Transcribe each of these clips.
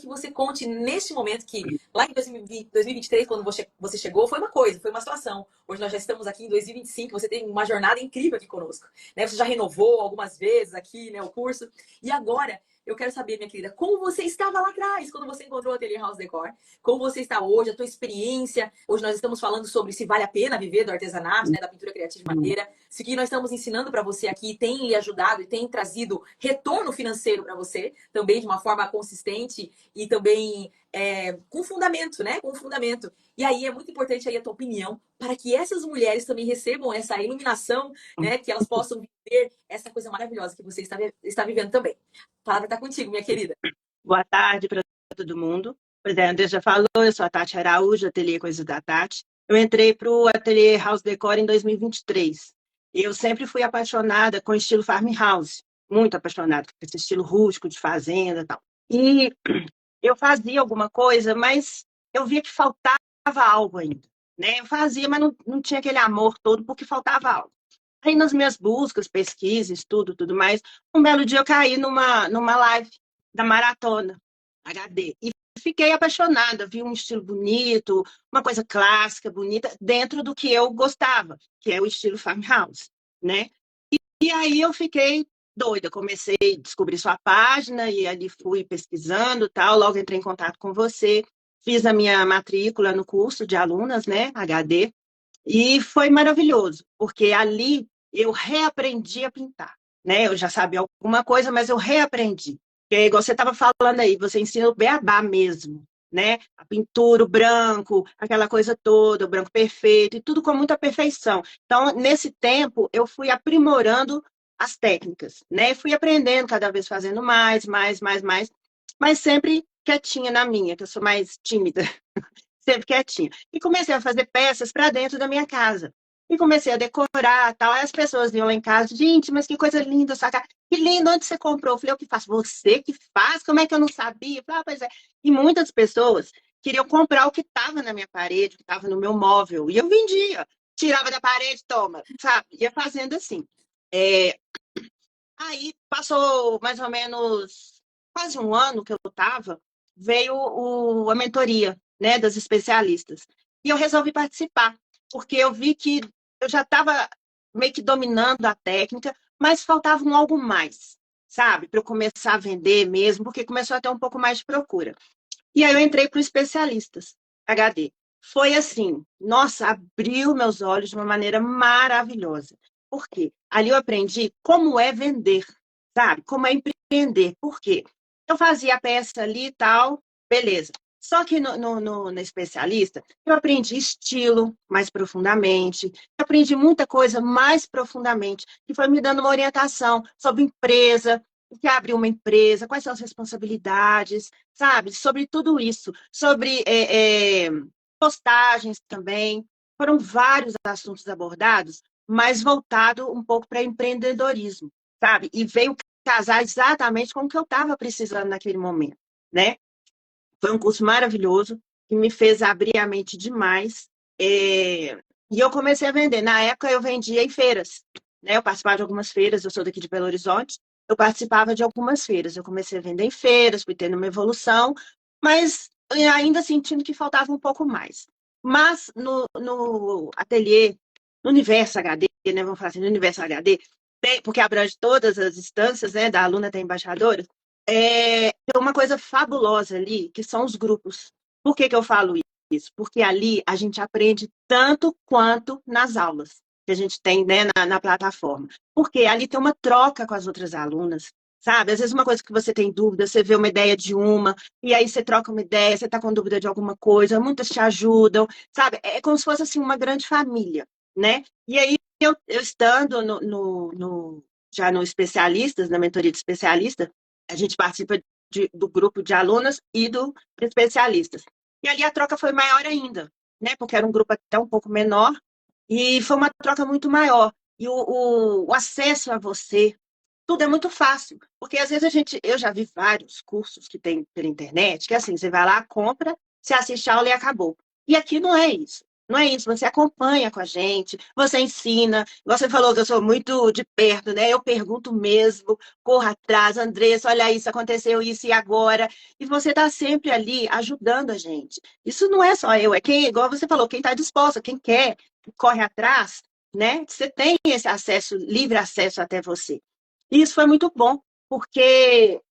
que você conte neste momento que lá em 2023, quando você chegou, foi uma coisa, foi uma situação. Hoje nós já estamos aqui em 2025, você tem uma jornada incrível aqui conosco, né? Você já renovou algumas vezes aqui, né, o curso. E agora, eu quero saber, minha querida, como você estava lá atrás, quando você encontrou o Ateliê House Decor? Como você está hoje, a tua experiência? Hoje nós estamos falando sobre se vale a pena viver do artesanato, né, da pintura criativa de madeira. Se que nós estamos ensinando para você aqui tem lhe ajudado e tem trazido retorno financeiro para você, também de uma forma consistente e também com fundamento, né? Com fundamento. E aí é muito importante aí a tua opinião para que essas mulheres também recebam essa iluminação, né? Que elas possam viver essa coisa maravilhosa que você está vivendo também. A palavra está contigo, minha querida. Boa tarde para todo mundo. Pois é, a André já falou, eu sou a Tati Araújo, Ateliê Coisas da Tati. Eu entrei para o Ateliê House Decor em 2023. Eu sempre fui apaixonada com o estilo farmhouse, muito apaixonada com esse estilo rústico de fazenda e tal. E eu fazia alguma coisa, mas eu via que faltava algo ainda, né? Eu fazia, mas não tinha aquele amor todo porque faltava algo. Aí nas minhas buscas, pesquisas, tudo mais, um belo dia eu caí numa live da Maratona HD e fiquei apaixonada, vi um estilo bonito, uma coisa clássica, bonita, dentro do que eu gostava, que é o estilo farmhouse, né? E aí eu fiquei doida, comecei a descobrir sua página e ali fui pesquisando, tal, logo entrei em contato com você, fiz a minha matrícula no curso de alunas, né, HD, e foi maravilhoso, porque ali eu reaprendi a pintar, né? Eu já sabia alguma coisa, mas eu reaprendi. Porque, igual você estava falando aí, você ensina o beabá mesmo, né? A pintura, o branco, aquela coisa toda, o branco perfeito, e tudo com muita perfeição. Então, nesse tempo, eu fui aprimorando as técnicas, né? Fui aprendendo cada vez fazendo mais, mas sempre quietinha na minha, que eu sou mais tímida, sempre quietinha. E comecei a fazer peças para dentro da minha casa. E comecei a decorar, tal. Aí as pessoas iam lá em casa, gente, mas que coisa linda essa casa. Que lindo, onde você comprou? Eu falei, eu que faço? Você que faz? Como é que eu não sabia? Eu falei, ah, pois é. E muitas pessoas queriam comprar o que estava na minha parede, o que estava no meu móvel. E eu vendia. Tirava da parede, toma, sabe? Ia fazendo assim. É... Aí passou mais ou menos quase um ano que eu estava, veio a mentoria, né, das especialistas. E eu resolvi participar, porque eu vi que eu já estava meio que dominando a técnica, mas faltava um algo mais, sabe? Para eu começar a vender mesmo, porque começou a ter um pouco mais de procura. E aí eu entrei para o especialistas, HD. Foi assim, nossa, abriu meus olhos de uma maneira maravilhosa. Por quê? Ali eu aprendi como é vender, sabe? Como é empreender. Por quê? Eu fazia a peça ali e tal, beleza. Só que no especialista, eu aprendi estilo mais profundamente, eu aprendi muita coisa mais profundamente, que foi me dando uma orientação sobre empresa, o que abre uma empresa, quais são as responsabilidades, sabe? Sobre tudo isso, sobre postagens também. Foram vários assuntos abordados, mas voltado um pouco para empreendedorismo, sabe? E veio casar exatamente com o que eu estava precisando naquele momento, né? Foi um curso maravilhoso, que me fez abrir a mente demais. E eu comecei a vender. Na época, eu vendia em feiras, né? Eu participava de algumas feiras, eu sou daqui de Belo Horizonte, eu participava de algumas feiras. Eu comecei a vender em feiras, fui tendo uma evolução, mas ainda sentindo que faltava um pouco mais. Mas no ateliê, no Universo HD, né? Vamos falar assim, no Universo HD, porque abrange todas as instâncias, né? Da aluna até embaixadora, tem uma coisa fabulosa ali, que são os grupos. Por que eu falo isso? Porque ali a gente aprende tanto quanto nas aulas que a gente tem, né, na plataforma. Porque ali tem uma troca com as outras alunas, sabe? Às vezes uma coisa que você tem dúvida, você vê uma ideia de uma, e aí você troca uma ideia, você está com dúvida de alguma coisa, muitas te ajudam, sabe? É como se fosse assim, uma grande família, né? E aí eu estando já no especialistas, na mentoria de especialista, a gente participa do grupo de alunas e do especialistas. E ali a troca foi maior ainda, né? Porque era um grupo até um pouco menor e foi uma troca muito maior. E o acesso a você, tudo é muito fácil. Porque às vezes eu já vi vários cursos que tem pela internet, que é assim, você vai lá, compra, você assiste a aula e acabou. E aqui não é isso. Não é isso, você acompanha com a gente, você ensina. Você falou que eu sou muito de perto, né? Eu pergunto mesmo, corro atrás, Andressa, olha isso, aconteceu isso e agora. E você está sempre ali ajudando a gente. Isso não é só eu, é quem, igual você falou, quem está disposto, quem quer, corre atrás, né? Você tem esse acesso, livre acesso até você. E isso foi muito bom, porque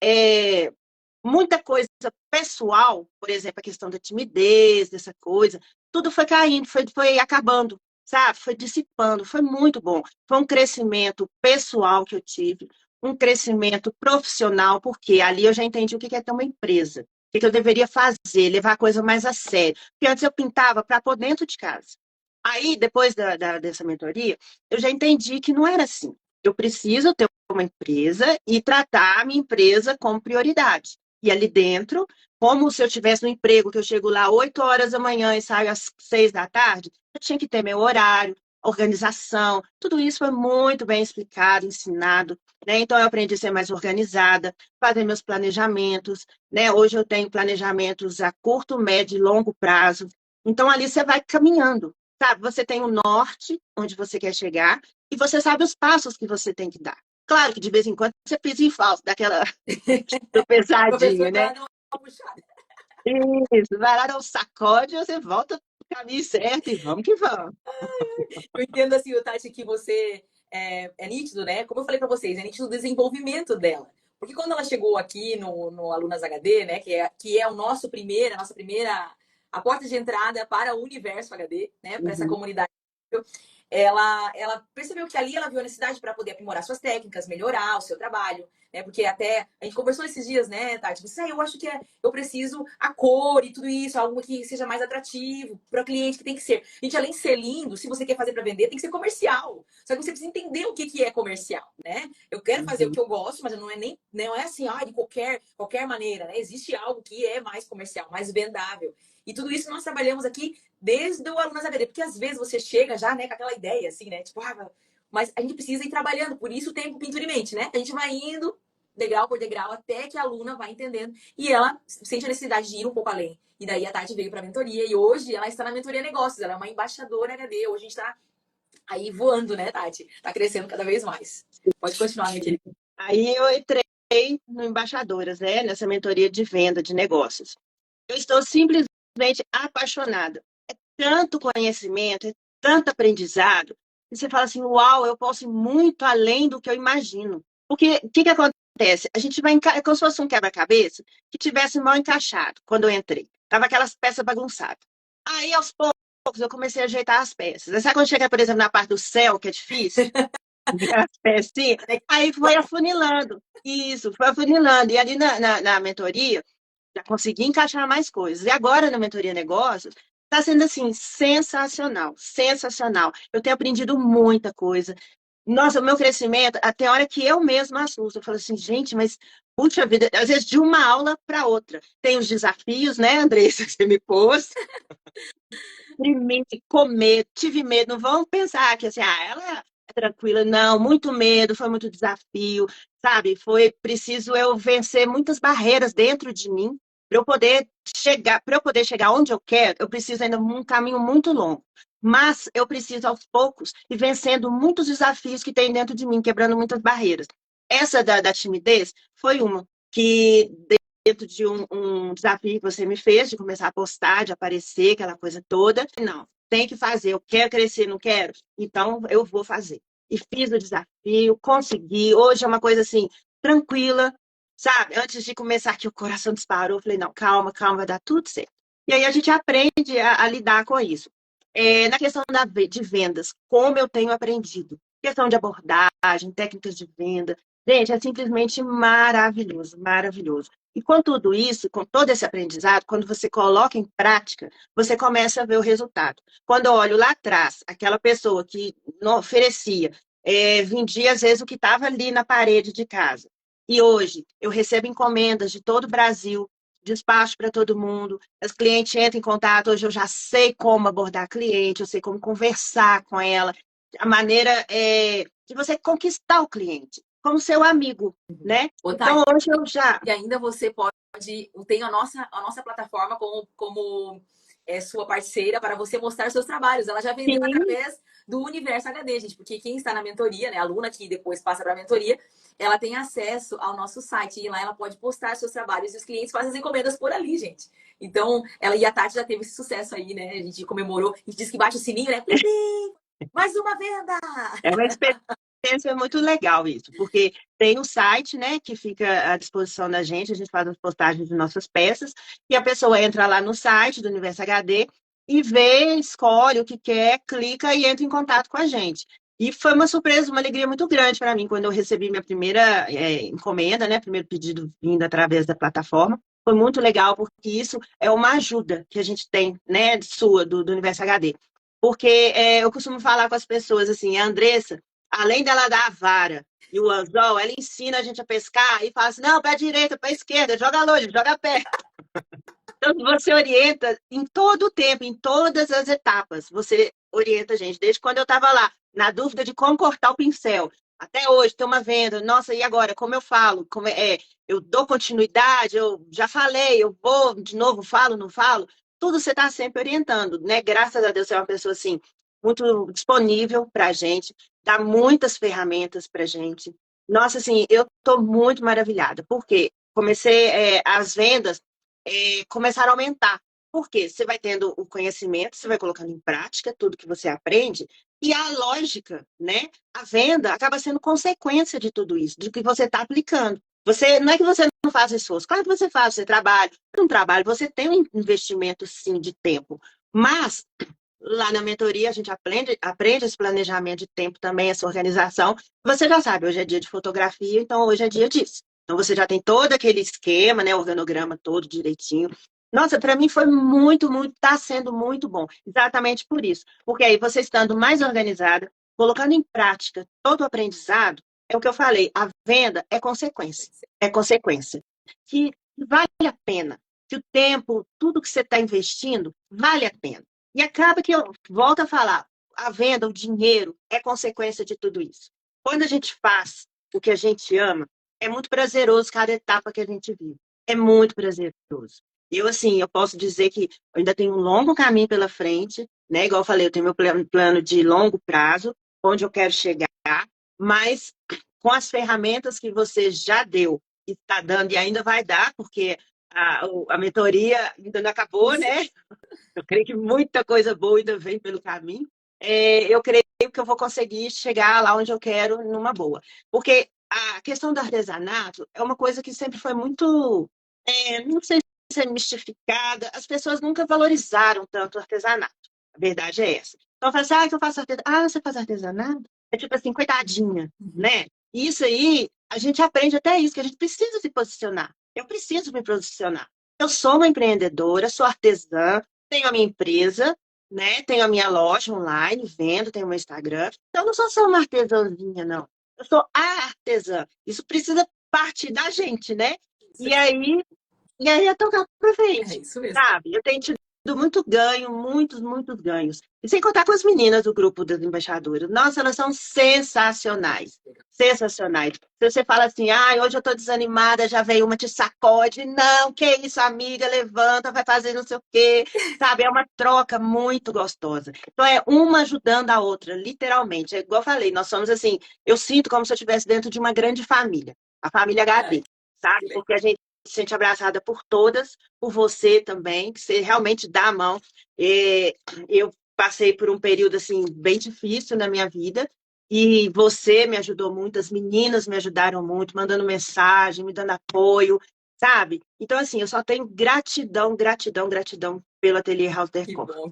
muita coisa pessoal, por exemplo, a questão da timidez, dessa coisa, tudo foi caindo, foi acabando, sabe? Foi dissipando, foi muito bom. Foi um crescimento pessoal que eu tive, um crescimento profissional, porque ali eu já entendi o que é ter uma empresa, o que eu deveria fazer, levar a coisa mais a sério. Porque antes eu pintava para pôr dentro de casa. Aí, depois dessa mentoria, eu já entendi que não era assim. Eu preciso ter uma empresa e tratar a minha empresa como prioridade. E ali dentro, como se eu tivesse um emprego que eu chego lá 8 horas da manhã e saio às 6 da tarde, eu tinha que ter meu horário, organização, tudo isso foi muito bem explicado, ensinado, né? Então eu aprendi a ser mais organizada, fazer meus planejamentos, né? Hoje eu tenho planejamentos a curto, médio e longo prazo. Então ali você vai caminhando, sabe? Você tem o norte, onde você quer chegar, e você sabe os passos que você tem que dar. Claro que de vez em quando você pisa em falso, daquela do O professor pesadinho, vai né? lá dar uma puxada. Isso, vai lá, dá um sacode, você volta pro caminho certo e vamos que vamos. Eu entendo assim, o Tati, que você é nítido, né? Como eu falei para vocês, é nítido o desenvolvimento dela. Porque quando ela chegou aqui no Alunas HD, né, que é o nosso primeiro, a nossa primeira, a porta de entrada para o universo HD, né, para essa Uhum. comunidade, ela percebeu que ali ela viu a necessidade para poder aprimorar suas técnicas, melhorar o seu trabalho, né? Porque até a gente conversou esses dias, né, Tati? Você, eu acho que eu preciso a cor e tudo isso, algo que seja mais atrativo para o cliente, que tem que ser. Gente, além de ser lindo, se você quer fazer para vender, tem que ser comercial. Só que você precisa entender o que é comercial, né? Eu quero fazer o Uhum. que eu gosto, mas não é assim, de qualquer maneira, né? Existe algo que é mais comercial, mais vendável. E tudo isso nós trabalhamos aqui desde o Alunas AVD, porque às vezes você chega já, né, com aquela ideia, assim, né? Tipo, mas a gente precisa ir trabalhando, por isso o tempo pintura e mente, né? A gente vai indo degrau por degrau até que a aluna vai entendendo e ela sente a necessidade de ir um pouco além. E daí a Tati veio para a mentoria e hoje ela está na mentoria negócios, ela é uma embaixadora HD. Hoje a gente está aí voando, né, Tati? Está crescendo cada vez mais. Pode continuar, minha querida. Aí eu entrei no Embaixadoras, né? Nessa mentoria de venda de negócios. Eu estou simplesmente apaixonada. É tanto conhecimento, é tanto aprendizado, e você fala assim, uau, eu posso ir muito além do que eu imagino. Porque o que acontece? A gente vai é como se fosse um quebra-cabeça que tivesse mal encaixado quando eu entrei. Tava aquelas peças bagunçadas. Aí, aos poucos, eu comecei a ajeitar as peças. Aí, sabe quando chega, por exemplo, na parte do céu, que é difícil? As pecinhas? Aí foi afunilando. Isso, foi afunilando. E ali na mentoria, já consegui encaixar mais coisas. E agora, na mentoria negócios, está sendo assim, sensacional, sensacional. Eu tenho aprendido muita coisa. Nossa, o meu crescimento, até a hora que eu mesma assusto, eu falo assim, gente, mas puxa vida, às vezes de uma aula para outra. Tem os desafios, né, Andressa, que você me pôs. Primeiro, comer, tive medo, não vão pensar que assim, ela é tranquila, não, muito medo, foi muito desafio, sabe? Foi preciso eu vencer muitas barreiras dentro de mim para eu poder chegar onde eu quero, eu preciso ainda um caminho muito longo. Mas eu preciso aos poucos ir vencendo muitos desafios que tem dentro de mim, quebrando muitas barreiras. Essa da timidez foi uma que dentro de um desafio que você me fez, de começar a postar, de aparecer, aquela coisa toda. Não, tem que fazer. Eu quero crescer, não quero? Então eu vou fazer. E fiz o desafio, consegui. Hoje é uma coisa assim, tranquila, sabe? Antes de começar aqui, o coração disparou. Eu falei, não, calma, calma, vai dar tudo certo. E aí a gente aprende a lidar com isso. Na questão de vendas, como eu tenho aprendido. Questão de abordagem, técnicas de venda. Gente, é simplesmente maravilhoso, maravilhoso. E com tudo isso, com todo esse aprendizado, quando você coloca em prática, você começa a ver o resultado. Quando eu olho lá atrás, aquela pessoa que não oferecia, vendia às vezes o que estava ali na parede de casa. E hoje eu recebo encomendas de todo o Brasil, despacho para todo mundo, as clientes entram em contato, hoje eu já sei como abordar a cliente, eu sei como conversar com ela, a maneira de você conquistar o cliente, como seu amigo, né? Ô, Então, Tati, hoje eu já. e ainda você pode, tem a nossa plataforma como é sua parceira para você mostrar seus trabalhos. Ela já vendeu Sim, através do Universo HD, gente, porque quem está na mentoria, né, a aluna que depois passa para a mentoria, ela tem acesso ao nosso site e lá ela pode postar seus trabalhos e os clientes fazem as encomendas por ali, gente. Então, ela e a Tati já teve esse sucesso aí, né? A gente comemorou, a gente disse que bate o sininho, né? Plim, plim, mais uma venda! é uma experiência muito legal isso, porque tem um site, né, que fica à disposição da gente, a gente faz as postagens de nossas peças, e a pessoa entra lá no site do Universo HD e vê, escolhe o que quer, clica e entra em contato com a gente. E foi uma surpresa, uma alegria muito grande para mim quando eu recebi minha primeira encomenda, né, primeiro pedido vindo através da plataforma. Foi muito legal, porque isso é uma ajuda que a gente tem, né, sua, do Universo HD. Porque eu costumo falar com as pessoas assim, a Andressa, além dela dar a vara e o anzol, ela ensina a gente a pescar e fala assim, não, pé direita, pé esquerda, joga longe, joga pé. Então, você orienta em todo o tempo, em todas as etapas. Você orienta a gente, desde quando eu estava lá, na dúvida de como cortar o pincel. Até hoje, tem uma venda. Nossa, e agora? Como eu falo? Eu dou continuidade? Eu já falei, eu vou de novo, falo, não falo? Tudo você está sempre orientando, né? Graças a Deus, você é uma pessoa assim, muito disponível para a gente, dá muitas ferramentas para a gente. Nossa, assim, eu estou muito maravilhada, porque comecei as vendas começaram a aumentar. Por quê? Você vai tendo o conhecimento, você vai colocando em prática tudo que você aprende, e a lógica, né? A venda acaba sendo consequência de tudo isso, do que você está aplicando. Você, não é que você não faz esforço, claro que você faz, você trabalha. Um trabalho, você tem um investimento, sim, de tempo. Mas, lá na mentoria, a gente aprende esse planejamento de tempo também, essa organização. Você já sabe, hoje é dia de fotografia, então hoje é dia disso. Então você já tem todo aquele esquema, né, organograma todo direitinho. Nossa, para mim foi muito, está sendo muito bom. Exatamente por isso. Porque aí você estando mais organizada, colocando em prática todo o aprendizado, é o que eu falei, a venda é consequência. É consequência. Que vale a pena. Que o tempo, tudo que você está investindo, vale a pena. E acaba que eu volto a falar, a venda, o dinheiro, é consequência de tudo isso. Quando a gente faz o que a gente ama, é muito prazeroso cada etapa que a gente vive. É muito prazeroso. Eu, assim, eu posso dizer que eu ainda tenho um longo caminho pela frente, né? Igual eu falei, eu tenho meu plano de longo prazo, onde eu quero chegar, mas com as ferramentas que você já deu, está dando e ainda vai dar, porque a mentoria ainda não acabou, Isso. né? Eu creio que muita coisa boa ainda vem pelo caminho. Eu creio que eu vou conseguir chegar lá onde eu quero numa boa. Porque a questão do artesanato é uma coisa que sempre foi muito, não sei se é mistificada, as pessoas nunca valorizaram tanto o artesanato. A verdade é essa. Então, fala assim, que eu faço artesanato. Ah, você faz artesanato? É tipo assim, coitadinha, Uhum. né? E isso aí, a gente aprende até isso, que a gente precisa se posicionar. Eu preciso me posicionar. Eu sou uma empreendedora, sou artesã, tenho a minha empresa, né? Tenho a minha loja online, vendo, tenho o meu Instagram. Então, eu não sou só uma artesãzinha, não. Eu sou a artesã. Isso precisa partir da gente, né? Isso E aí, e aí é tocar pra é frente, isso mesmo. sabe? Eu tenho tido muito ganho, muitos ganhos. E sem contar com as meninas do grupo das embaixadoras. Nossa, elas são sensacionais. Sensacionais. Se você fala assim, hoje eu tô desanimada, já veio uma te sacode. Não, que isso, amiga, levanta, vai fazer não sei o quê. Sabe? É uma troca muito gostosa. Então é uma ajudando a outra, literalmente. É igual eu falei, nós somos assim, eu sinto como se eu estivesse dentro de uma grande família. A família Ai, HD, que sabe? legal. Porque a gente se sente abraçada por todas, por você também, que você realmente dá a mão. Eu passei por um período assim bem difícil na minha vida e você me ajudou muito, as meninas me ajudaram muito, mandando mensagem, me dando apoio, sabe? Então assim, eu só tenho gratidão pelo Ateliê House Que Decor. bom,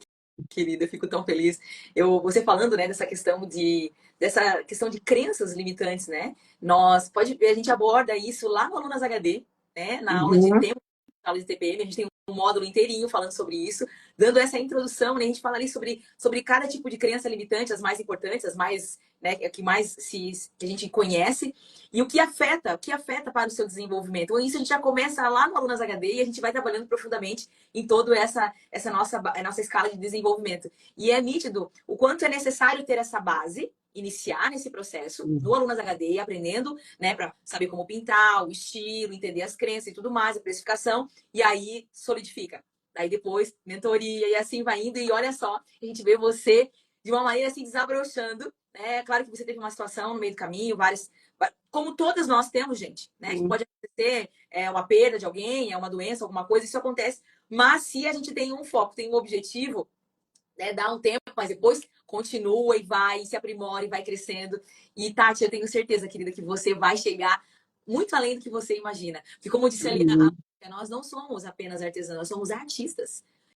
querida, eu fico tão feliz. Você falando, né, dessa questão de crenças limitantes, né? Nós pode ver, a gente aborda isso lá no Alunas HD, né? Na aula de Uhum. tempo, na aula de TPM, a gente tem um módulo inteirinho falando sobre isso, dando essa introdução, né? A gente fala ali sobre cada tipo de crença limitante, as mais importantes, as mais, né, que mais que a gente conhece, e o que afeta para o seu desenvolvimento. Então, isso a gente já começa lá no Alunas HD e a gente vai trabalhando profundamente em toda essa nossa escala de desenvolvimento. E é nítido o quanto é necessário ter essa base, iniciar nesse processo no Alunas HD, aprendendo, né, para saber como pintar, o estilo, entender as crenças e tudo mais, a precificação, e aí solidifica. Aí depois, mentoria, e assim vai indo. E olha só, a gente vê você de uma maneira assim, desabrochando. Né? Claro que você teve uma situação no meio do caminho, várias. Como todas nós temos, gente, né? Que Sim. pode acontecer uma perda de alguém, uma doença, alguma coisa, isso acontece. Mas se a gente tem um foco, tem um objetivo, né? Dá um tempo, mas depois continua e vai, e se aprimora e vai crescendo. E, Tati, eu tenho certeza, querida, que você vai chegar muito além do que você imagina. Porque, como eu disse ali, Uhum. nós não somos apenas artesãs, nós somos artistas.